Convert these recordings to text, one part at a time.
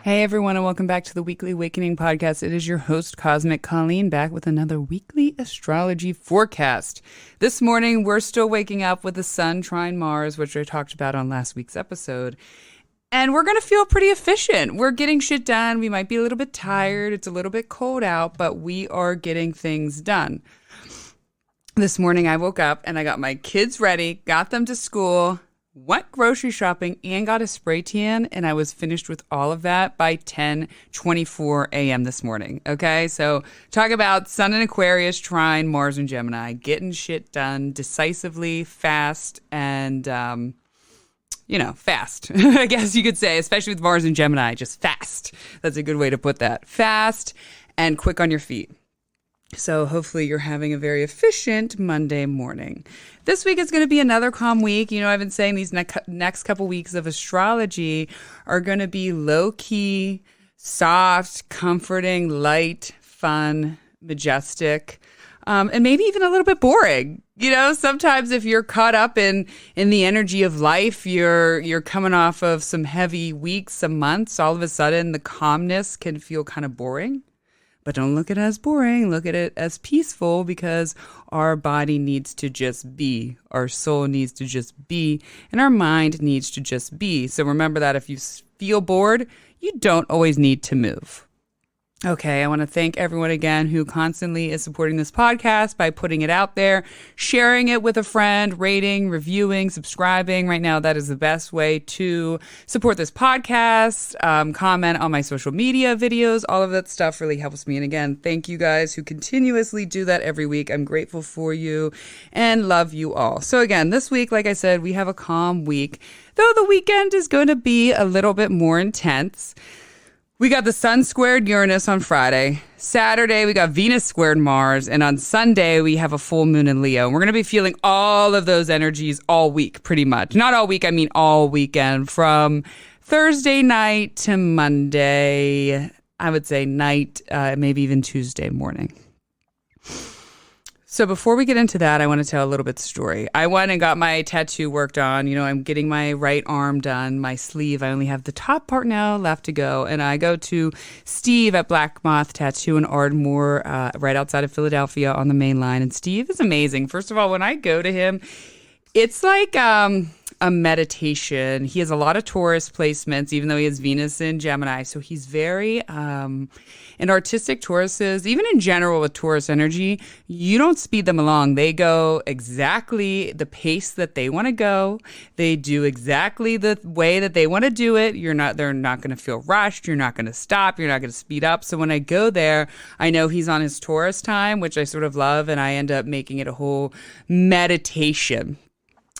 Hey everyone, and welcome back to the Weekly Awakening Podcast. It is your host, Cosmic Colleen, back with another weekly astrology forecast. This morning, we're still waking up with the Sun trine Mars, which I talked about on last week's episode. And we're going to feel pretty efficient. We're getting shit done. We might be a little bit tired. It's a little bit cold out, but we are getting things done. This morning, I woke up and I got my kids ready, got them to school, went grocery shopping, and got a spray tan, and I was finished with all of that by 10:24 a.m. this morning, okay? So talk about Sun in Aquarius, trine, Mars and Gemini, getting shit done decisively, fast, and, fast, I guess you could say, especially with Mars and Gemini, just fast. That's a good way to put that. Fast and quick on your feet. So hopefully you're having a very efficient Monday morning. This week is going to be another calm week. You know, I've been saying these next couple weeks of astrology are going to be low-key, soft, comforting, light, fun, majestic, and maybe even a little bit boring. You know, sometimes if you're caught up in the energy of life, you're coming off of some heavy weeks, some months, all of a sudden the calmness can feel kind of boring. But don't look at it as boring. Look at it as peaceful, because our body needs to just be. Our soul needs to just be. And our mind needs to just be. So remember that if you feel bored, you don't always need to move. Okay, I want to thank everyone again who constantly is supporting this podcast by putting it out there, sharing it with a friend, rating, reviewing, subscribing. Right now, that is the best way to support this podcast. Comment on my social media videos. All of that stuff really helps me. And again, thank you guys who continuously do that every week. I'm grateful for you and love you all. So again, this week, like I said, we have a calm week, though the weekend is going to be a little bit more intense. We got the Sun squared Uranus on Friday. Saturday, we got Venus squared Mars. And on Sunday, we have a full moon in Leo. And we're going to be feeling all of those energies all week, pretty much. Not all week, I mean all weekend. From Thursday night to Monday, I would say night, maybe even Tuesday morning. So before we get into that, I want to tell a little bit of story. I went and got my tattoo worked on. You know, I'm getting my right arm done, my sleeve. I only have the top part now left to go. And I go to Steve at Black Moth Tattoo in Ardmore, right outside of Philadelphia on the main line. And Steve is amazing. First of all, when I go to him, it's like a meditation. He has a lot of Taurus placements, even though he has Venus in Gemini. So he's very, and artistic Tauruses, even in general with Taurus energy, you don't speed them along. They go exactly the pace that they want to go. They do exactly the way that they want to do it. They're not going to feel rushed. You're not going to stop. You're not going to speed up. So when I go there, I know he's on his Taurus time, which I sort of love, and I end up making it a whole meditation.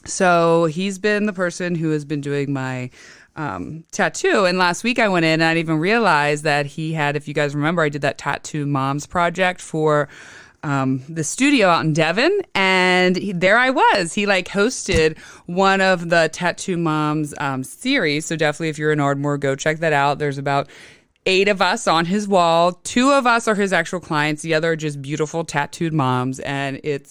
So he's been the person who has been doing my tattoo. And last week I went in and I didn't even realize that he had, if you guys remember, I did that Tattoo Moms project for the studio out in Devon. And there I was. He hosted one of the Tattoo Moms series. So definitely if you're in Ardmore, go check that out. There's about 8 of us on his wall. 2 of us are his actual clients. The other are just beautiful tattooed moms. And it's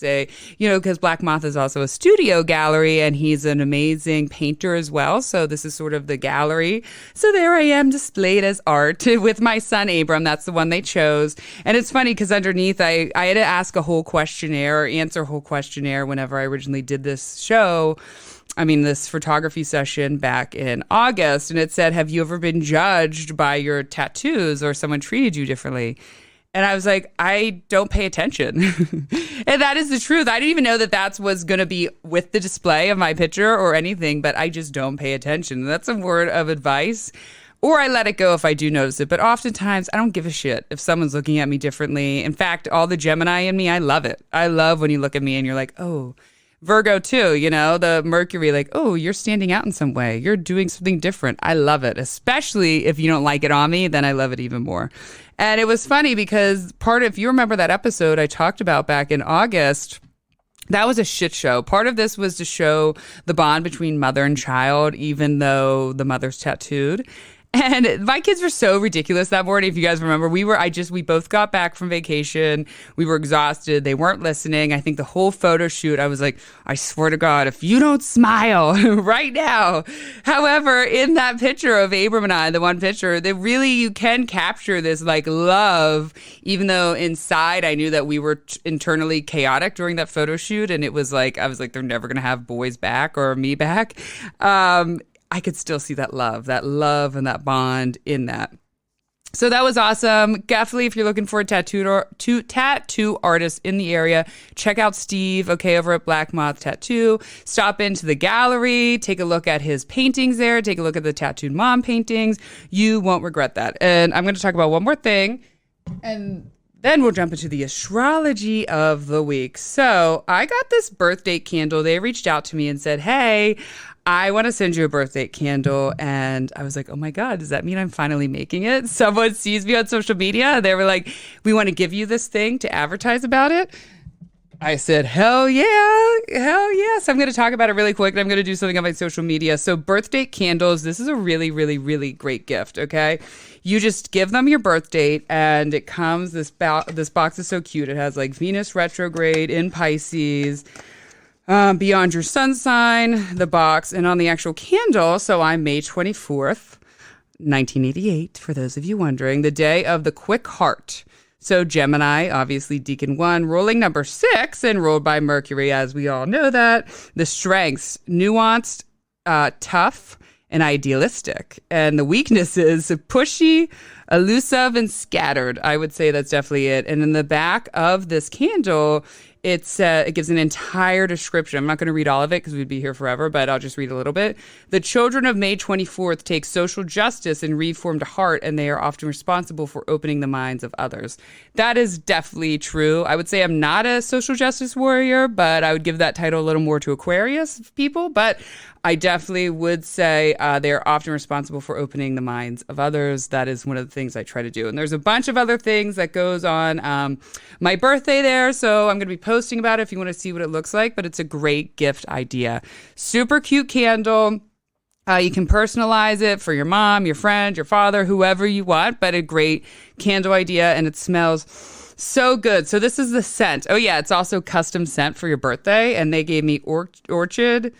because Black Moth is also a studio gallery and he's an amazing painter as well. So this is sort of the gallery. So there I am displayed as art with my son, Abram. That's the one they chose. And it's funny because underneath I had to ask a whole questionnaire or answer a whole questionnaire whenever I originally did this show. This photography session back in August, and it said, have you ever been judged by your tattoos or someone treated you differently? And I was like, I don't pay attention. And that is the truth. I didn't even know that was going to be with the display of my picture or anything, but I just don't pay attention. And that's a word of advice. Or I let it go if I do notice it. But oftentimes, I don't give a shit if someone's looking at me differently. In fact, all the Gemini in me, I love it. I love when you look at me and you're like, oh, Virgo too, the Mercury, oh, you're standing out in some way. You're doing something different. I love it, especially if you don't like it on me, then I love it even more. And it was funny because if you remember that episode I talked about back in August, that was a shit show. Part of this was to show the bond between mother and child, even though the mother's tattooed. And my kids were so ridiculous that morning. If you guys remember, we both got back from vacation. We were exhausted. They weren't listening. I think the whole photo shoot, I was like, I swear to God, if you don't smile right now. However, in that picture of Abram and I, the one picture, you can capture this like love, even though inside I knew that we were internally chaotic during that photo shoot. And it was like, I was like, they're never going to have boys back or me back. I could still see that love and that bond in that. So that was awesome. Definitely, if you're looking for a tattoo artist in the area, check out Steve, over at Black Moth Tattoo. Stop into the gallery, take a look at his paintings there, take a look at the Tattooed Mom paintings. You won't regret that. And I'm going to talk about one more thing, and then we'll jump into the astrology of the week. So I got this birth date candle. They reached out to me and said, hey, I want to send you a birth date candle. And I was like, oh my God, does that mean I'm finally making it? Someone sees me on social media. They were like, we want to give you this thing to advertise about it. I said, hell yeah. So I'm going to talk about it really quick, and I'm going to do something on my social media. So birth date candles, this is a really, really, really great gift, okay? You just give them your birth date, and it comes, this box is so cute. It has like Venus retrograde in Pisces, beyond your sun sign, the box, and on the actual candle. So I'm May 24th, 1988, for those of you wondering, the day of the quick heart. So Gemini, obviously Deacon 1, ruling number 6, and ruled by Mercury, as we all know that. The strengths, nuanced, tough, and idealistic. And the weaknesses, pushy, elusive, and scattered. I would say that's definitely it. And in the back of this candle, it gives an entire description. I'm not going to read all of it because we'd be here forever, but I'll just read a little bit. The children of May 24th take social justice and reformed heart, and they are often responsible for opening the minds of others. That is definitely true. I would say I'm not a social justice warrior, but I would give that title a little more to Aquarius people. But I definitely would say they are often responsible for opening the minds of others. That is one of the things I try to do. And there's a bunch of other things that goes on my birthday there, so I'm going to be posting about it if you want to see what it looks like, but it's a great gift idea. Super cute candle. You can personalize it for your mom, your friend, your father, whoever you want, but a great candle idea, and it smells so good. So this is the scent. Oh yeah, it's also custom scent for your birthday, and they gave me orchid,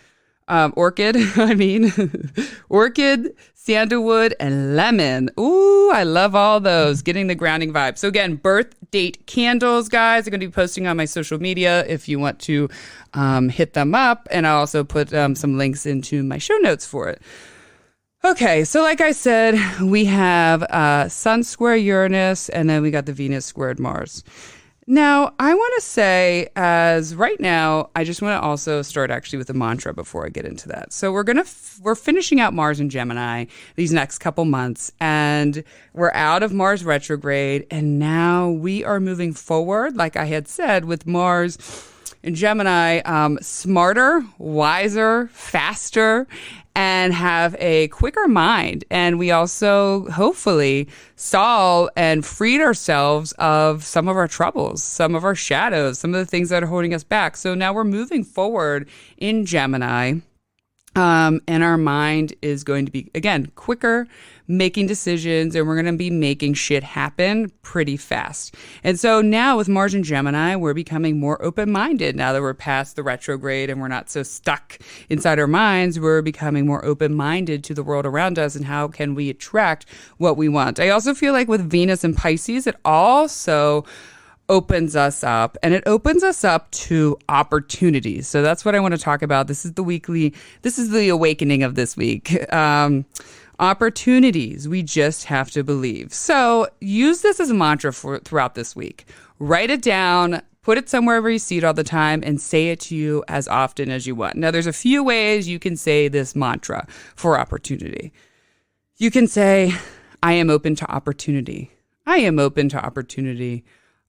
sandalwood, and lemon. Ooh, I love all those. Getting the grounding vibe. So again, birth date candles, guys. I'm going to be posting on my social media if you want to hit them up. And I'll also put some links into my show notes for it. Okay, so like I said, we have Sun square Uranus, and then we got the Venus squared Mars. Now, I want to say, as right now, I just want to also start actually with a mantra before I get into that. So we're finishing out Mars in Gemini these next couple months, and we're out of Mars retrograde, and now we are moving forward, like I had said, with Mars in Gemini, smarter, wiser, faster, and have a quicker mind. And we also hopefully saw and freed ourselves of some of our troubles, some of our shadows, some of the things that are holding us back. So now we're moving forward in Gemini. And our mind is going to be, again, quicker, making decisions, and we're going to be making shit happen pretty fast. And so now with Mars and Gemini, we're becoming more open-minded. Now that we're past the retrograde and we're not so stuck inside our minds, we're becoming more open-minded to the world around us and how can we attract what we want. I also feel like with Venus and Pisces, it also opens us up, and it opens us up to opportunities. So that's what I want to talk about. This is the awakening of this week. Opportunities. We just have to believe. So use this as a mantra throughout this week. Write it down, put it somewhere where you see it all the time, and say it to you as often as you want. Now, there's a few ways you can say this mantra for opportunity. You can say, I am open to opportunity. I am open to opportunity.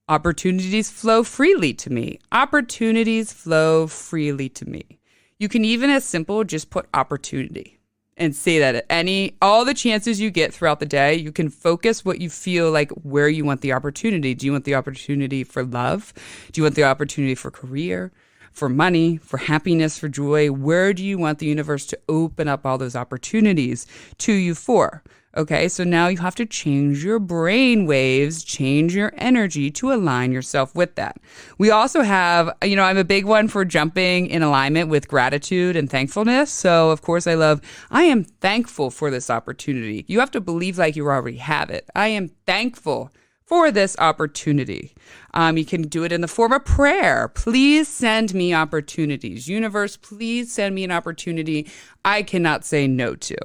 Opportunities flow freely to me. Opportunities flow freely to me. You can even as simple just put opportunity and say that at all the chances you get throughout the day, you can focus what you feel like where you want the opportunity. Do you want the opportunity for love? Do you want the opportunity for career, for money, for happiness, for joy? Where do you want the universe to open up all those opportunities to you for? Okay, so now you have to change your brain waves, change your energy to align yourself with that. We also have, I'm a big one for jumping in alignment with gratitude and thankfulness. So, of course, I am thankful for this opportunity. You have to believe like you already have it. I am thankful for this opportunity. You can do it in the form of prayer. Please send me opportunities. Universe, please send me an opportunity I cannot say no to.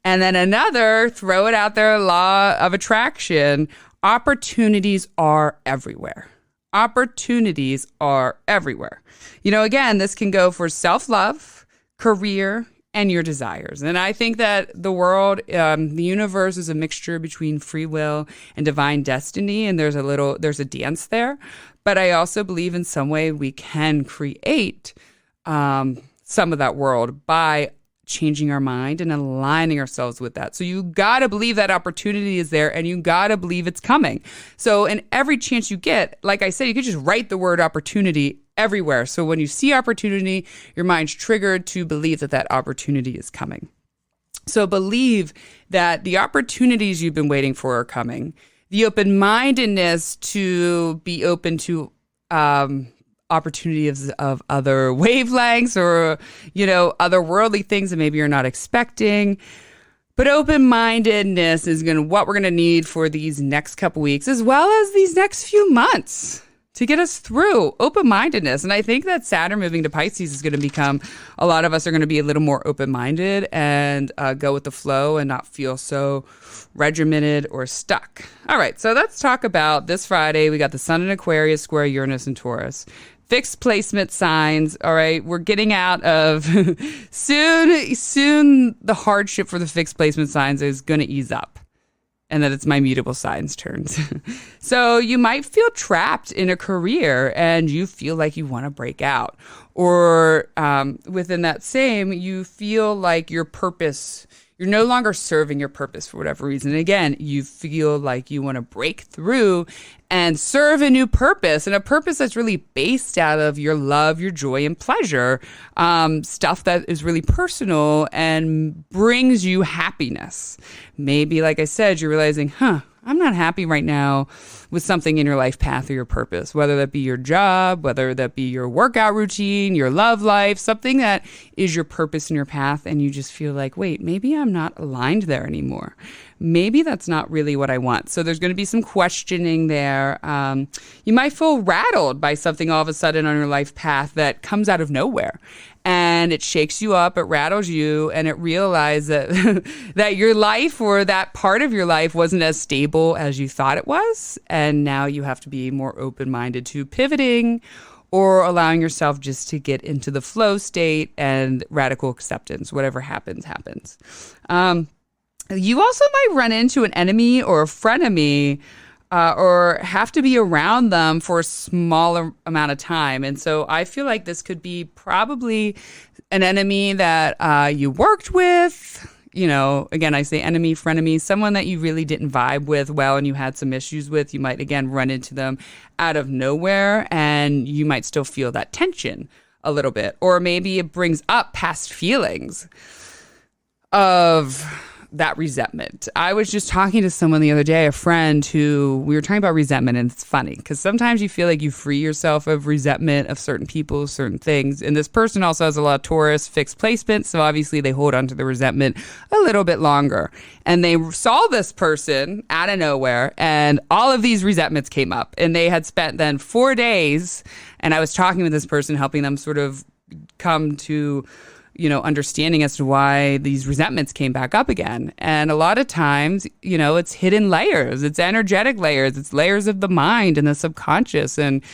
And then another, throw it out there, law of attraction. Opportunities are everywhere. Opportunities are everywhere. Again, this can go for self-love, career, and your desires. And I think that the world, the universe is a mixture between free will and divine destiny. And there's a dance there. But I also believe in some way we can create some of that world by changing our mind and aligning ourselves with that. So you got to believe that opportunity is there, and you got to believe it's coming. So in every chance you get, like I said, you could just write the word opportunity everywhere. So when you see opportunity, your mind's triggered to believe that that opportunity is coming. So believe that the opportunities you've been waiting for are coming. The open-mindedness to be open to opportunities of other wavelengths or, other worldly things that maybe you're not expecting. But open-mindedness is what we're going to need for these next couple weeks, as well as these next few months to get us through. Open-mindedness. And I think that Saturn moving to Pisces is going to become, a lot of us are going to be a little more open-minded and go with the flow and not feel so regimented or stuck. All right, so let's talk about this Friday. We got the Sun in Aquarius, square Uranus and Taurus. Fixed placement signs. All right, we're getting out of soon the hardship for the fixed placement signs is going to ease up, and that it's my mutable signs turns. So you might feel trapped in a career and you feel like you want to break out, or within that same, you feel like your purpose, you're no longer serving your purpose for whatever reason. And again, you feel like you want to break through and serve a new purpose, and a purpose that's really based out of your love, your joy, and pleasure, stuff that is really personal and brings you happiness. Maybe, like I said, you're realizing, I'm not happy right now with something in your life path or your purpose, whether that be your job, whether that be your workout routine, your love life, something that is your purpose in your path. And you just feel like, wait, maybe I'm not aligned there anymore. Maybe that's not really what I want. So there's going to be some questioning there. You might feel rattled by something all of a sudden on your life path that comes out of nowhere. And it shakes you up, it rattles you, and it realizes that, that your life or that part of your life wasn't as stable as you thought it was. And now you have to be more open-minded to pivoting or allowing yourself just to get into the flow state and radical acceptance. Whatever happens, happens. You also might run into an enemy or a frenemy, or have to be around them for a smaller amount of time. And so I feel like this could be probably an enemy that you worked with. Again, I say enemy, frenemy, someone that you really didn't vibe with well and you had some issues with. You might, again, run into them out of nowhere, and you might still feel that tension a little bit. Or maybe it brings up past feelings of that resentment. I was just talking to someone the other day, a friend, who we were talking about resentment, and it's funny because sometimes you feel like you free yourself of resentment of certain people, certain things. And this person also has a lot of Taurus fixed placement, so obviously they hold on to the resentment a little bit longer. And they saw this person out of nowhere, and all of these resentments came up. And they had spent then 4 days, and I was talking with this person, helping them sort of come to understanding as to why these resentments came back up again. And a lot of times, it's hidden layers, it's energetic layers, it's layers of the mind and the subconscious. And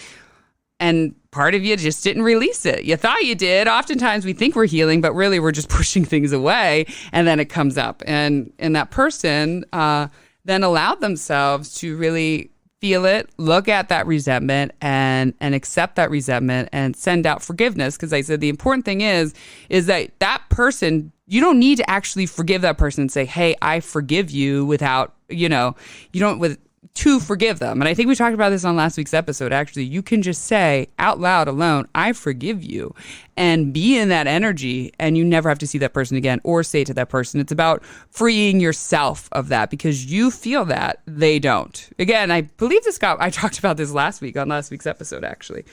part of you just didn't release it. You thought you did. Oftentimes we think we're healing, but really we're just pushing things away, and then it comes up. And that person then allowed themselves to really feel it, look at that resentment and accept that resentment and send out forgiveness. Because I said the important thing is that person, you don't need to actually forgive that person and say, hey, I forgive you without, to forgive them. And I think we talked about this on last week's episode, actually. You can just say out loud alone, I forgive you, and be in that energy, and you never have to see that person again or say to that person. It's about freeing yourself of that because you feel that, they don't. Again, I believe I talked about this last week on last week's episode, actually.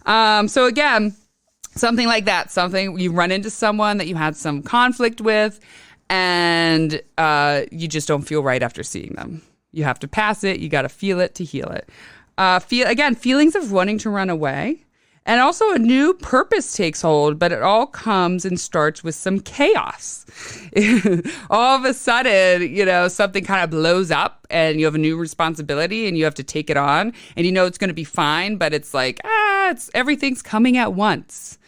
So again, something like that, something you run into someone that you had some conflict with, and you just don't feel right after seeing them. You have to pass it. You got to feel it to heal it. Feelings of wanting to run away. And also a new purpose takes hold, but it all comes and starts with some chaos. All of a sudden, something kind of blows up and you have a new responsibility and you have to take it on. And you know it's going to be fine, but it's like, everything's coming at once.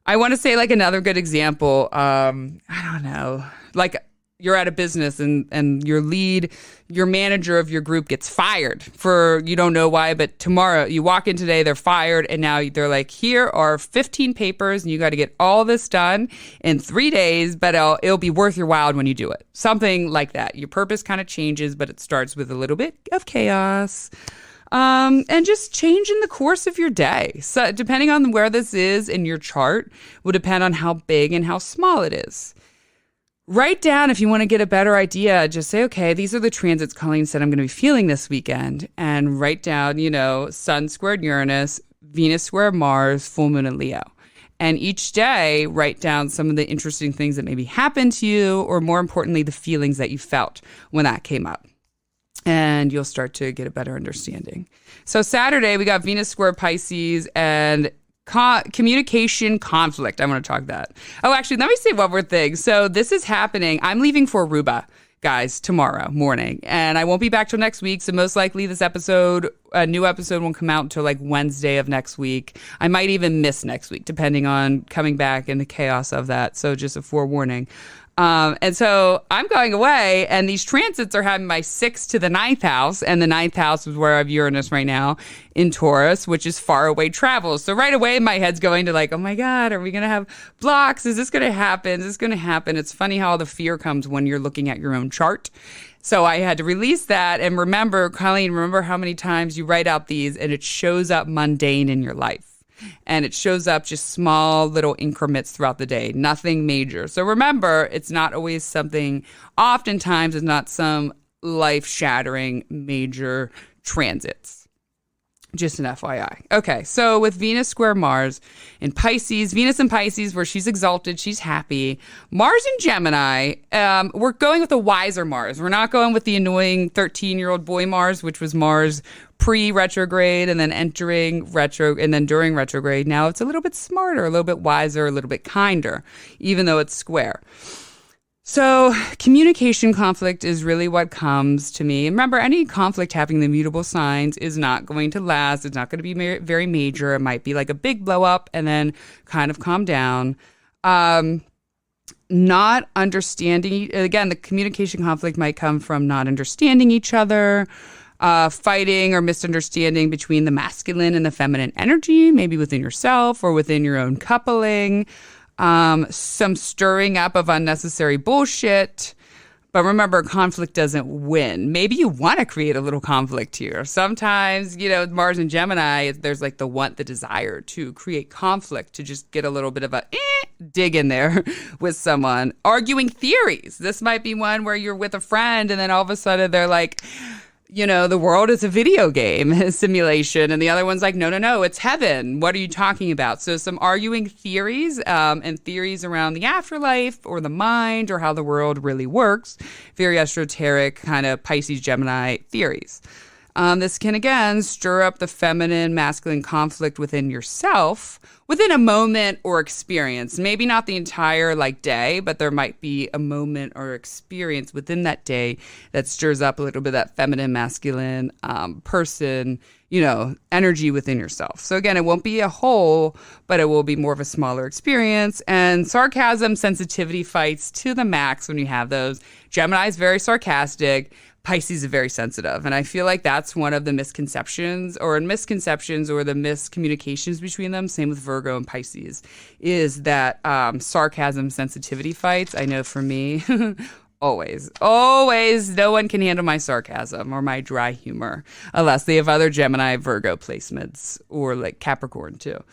I want to say like another good example. I don't know, like you're at a business and your manager of your group gets fired for, you don't know why, but tomorrow you walk in today, they're fired. And now they're like, here are 15 papers and you got to get all this done in 3 days, but it'll be worth your while when you do it. Something like that. Your purpose kind of changes, but it starts with a little bit of chaos. And just changing the course of your day. So depending on where this is in your chart will depend on how big and how small it is. Write down, if you want to get a better idea, just say, okay, these are the transits Colleen said I'm going to be feeling this weekend. And write down, Sun squared Uranus, Venus squared Mars, full moon in Leo. And each day, write down some of the interesting things that maybe happened to you, or more importantly, the feelings that you felt when that came up. And you'll start to get a better understanding. So Saturday, we got Venus square Pisces and communication conflict. I want to talk that. Oh, actually, let me say one more thing. So this is happening. I'm leaving for Aruba, guys, tomorrow morning. And I won't be back till next week. So most likely a new episode won't come out until like Wednesday of next week. I might even miss next week, depending on coming back and the chaos of that. So just a forewarning. And so I'm going away, and these transits are having my 6th to the 9th house, and the 9th house is where I have Uranus right now in Taurus, which is far away travel. So right away, my head's going to like, oh my God, are we going to have blocks? Is this going to happen? Is this going to happen? It's funny how all the fear comes when you're looking at your own chart. So I had to release that. And remember, Colleen, how many times you write out these and it shows up mundane in your life. And it shows up just small little increments throughout the day, nothing major. So remember, it's not always oftentimes it's not some life-shattering major transits. Just an FYI. Okay, so with Venus square Mars in Pisces, Venus in Pisces, where she's exalted, she's happy. Mars in Gemini, we're going with a wiser Mars. We're not going with the annoying 13-year-old boy Mars, which was Mars pre-retrograde and then entering retro and then during retrograde. Now it's a little bit smarter, a little bit wiser, a little bit kinder, even though it's square. So communication conflict is really what comes to me. Remember, any conflict having the mutable signs is not going to last. It's not going to be very major. It might be like a big blow up and then kind of calm down. Not understanding, again, the communication conflict might come from not understanding each other, fighting or misunderstanding between the masculine and the feminine energy, maybe within yourself or within your own coupling. Some stirring up of unnecessary bullshit. But remember, conflict doesn't win. Maybe you want to create a little conflict here. Sometimes, Mars and Gemini, there's like the desire to create conflict, to just get a little bit of a dig in there with someone. Arguing theories. This might be one where you're with a friend and then all of a sudden they're like, the world is a video game, a simulation. And the other one's like, no, it's heaven. What are you talking about? So some arguing theories and theories around the afterlife or the mind or how the world really works. Very esoteric kind of Pisces, Gemini theories. This can, again, stir up the feminine, masculine conflict within yourself within a moment or experience. Maybe not the entire day, but there might be a moment or experience within that day that stirs up a little bit of that feminine, masculine person, energy within yourself. So again, it won't be a whole, but it will be more of a smaller experience. And sarcasm, sensitivity fights to the max when you have those. Gemini is very sarcastic. Pisces is very sensitive. And I feel like that's one of the misconceptions or the miscommunications between them. Same with Virgo and Pisces, is that sarcasm, sensitivity fights. I know for me, Always. Always. No one can handle my sarcasm or my dry humor unless they have other Gemini, Virgo placements or like Capricorn too.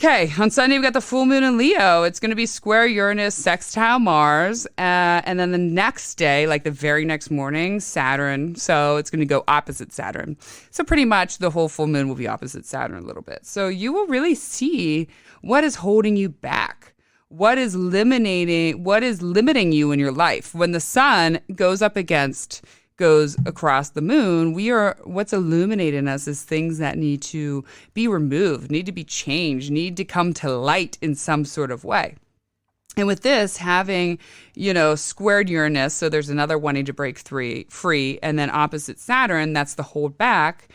Okay, on Sunday we've got the full moon in Leo. It's going to be square Uranus, sextile Mars, and then the next day, like the very next morning, Saturn. So it's going to go opposite Saturn. So pretty much the whole full moon will be opposite Saturn a little bit. So you will really see what is holding you back. What is limiting you in your life? When the sun goes across the moon, what's illuminating us is things that need to be removed, need to be changed, need to come to light in some sort of way. And with this having, squared Uranus, so there's another wanting to break free, and then opposite Saturn, that's the hold back.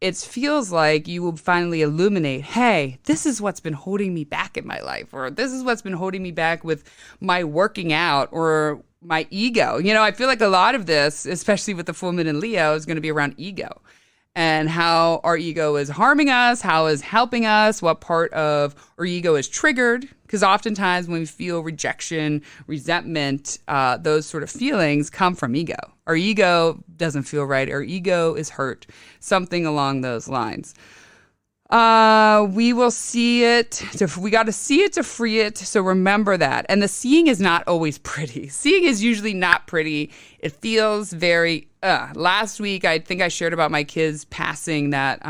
It feels like you will finally illuminate, hey, this is what's been holding me back in my life, or this is what's been holding me back with my working out or my ego. I feel like a lot of this, especially with the full moon in Leo, is going to be around ego and how our ego is harming us, how is helping us, what part of our ego is triggered. Because oftentimes when we feel rejection, resentment, those sort of feelings come from ego. Our ego doesn't feel right. Our ego is hurt. Something along those lines. We will see it. We got to see it to free it. So remember that. And the seeing is not always pretty. Seeing is usually not pretty. It feels very, last week, I think I shared about my kids passing that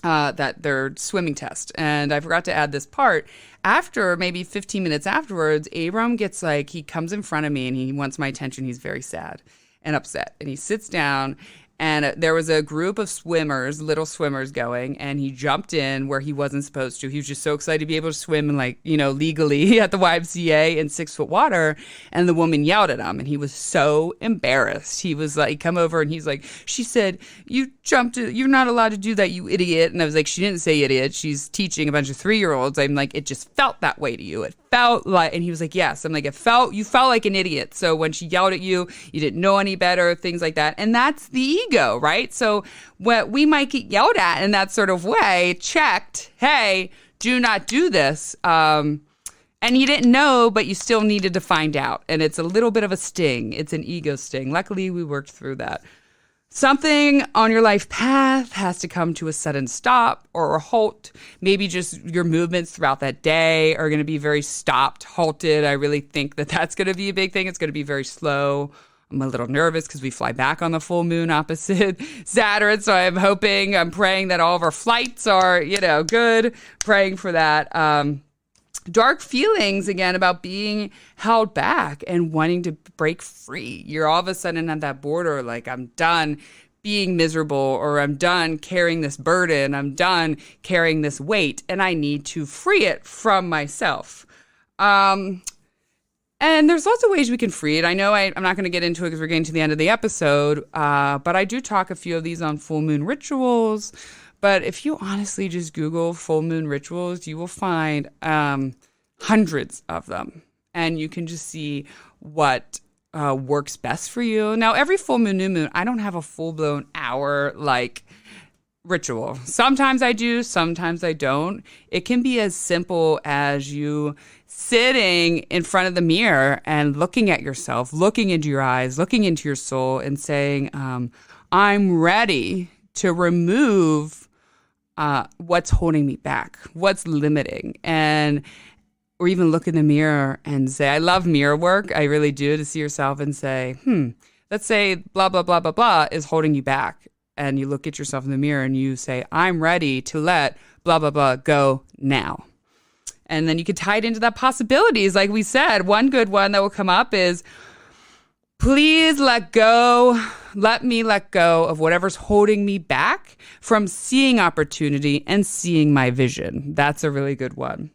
their swimming test. And I forgot to add this part. After maybe 15 minutes afterwards, Abram gets he comes in front of me and he wants my attention. He's very sad and upset. And he sits down. And there was a group of swimmers, little swimmers going, and he jumped in where he wasn't supposed to. He was just so excited to be able to swim legally at the YMCA in 6-foot water. And the woman yelled at him, and he was so embarrassed. He was come over, and he's like, she said, you jumped, you're not allowed to do that, you idiot. And I was like, she didn't say idiot. She's teaching a bunch of 3-year-olds. I'm like, it just felt that way to you. It felt like, and he was like, yes. I'm like, you felt like an idiot. So when she yelled at you, you didn't know any better, things like that. And that's the ego, right? So what we might get yelled at in that sort of way, checked, hey, do not do this. And you didn't know, but you still needed to find out. And it's a little bit of a sting. It's an ego sting. Luckily, we worked through that. Something on your life path has to come to a sudden stop or a halt. Maybe just your movements throughout that day are going to be very stopped, halted. I really think that that's going to be a big thing. It's going to be very slow. I'm a little nervous because we fly back on the full moon opposite Saturn. So I'm praying that all of our flights are, good. Praying for that. Dark feelings, again, about being held back and wanting to break free. You're all of a sudden at that border, like, I'm done being miserable, or I'm done carrying this burden. I'm done carrying this weight, and I need to free it from myself. And there's lots of ways we can free it. I know I'm not going to get into it because we're getting to the end of the episode, but I do talk a few of these on full moon rituals. But if you honestly just Google full moon rituals, you will find hundreds of them. And you can just see what works best for you. Now, every full moon, new moon, I don't have a full-blown hour ritual. Sometimes I do, sometimes I don't. It can be as simple as you sitting in front of the mirror and looking at yourself, looking into your eyes, looking into your soul, and saying, I'm ready to remove what's holding me back, what's limiting, or even look in the mirror and say, I love mirror work. I really do, to see yourself and say, let's say blah, blah, blah, blah, blah is holding you back. And you look at yourself in the mirror and you say, I'm ready to let blah, blah, blah go now. And then you can tie it into that possibilities. Like we said, one good one that will come up is, please let me let go of whatever's holding me back from seeing opportunity and seeing my vision. That's a really good one.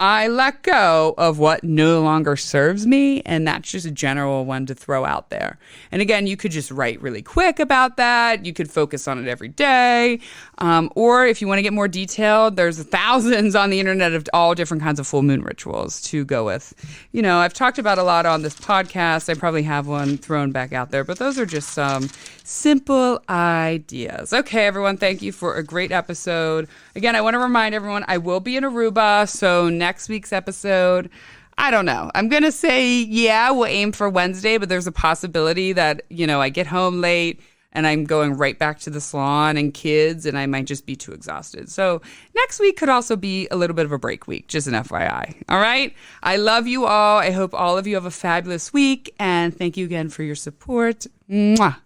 I let go of what no longer serves me, and that's just a general one to throw out there. And again, you could just write really quick about that. You could focus on it every day. Or if you want to get more detailed, there's thousands on the internet of all different kinds of full moon rituals to go with. I've talked about a lot on this podcast. I probably have one thrown back out there, but those are just some simple ideas. Okay, everyone, thank you for a great episode. Again, I want to remind everyone I will be in Aruba, so next week's episode, I don't know. I'm going to say, yeah, we'll aim for Wednesday, but there's a possibility that, I get home late and I'm going right back to the salon and kids, and I might just be too exhausted. So next week could also be a little bit of a break week, just an FYI. All right? I love you all. I hope all of you have a fabulous week, and thank you again for your support. Mwah.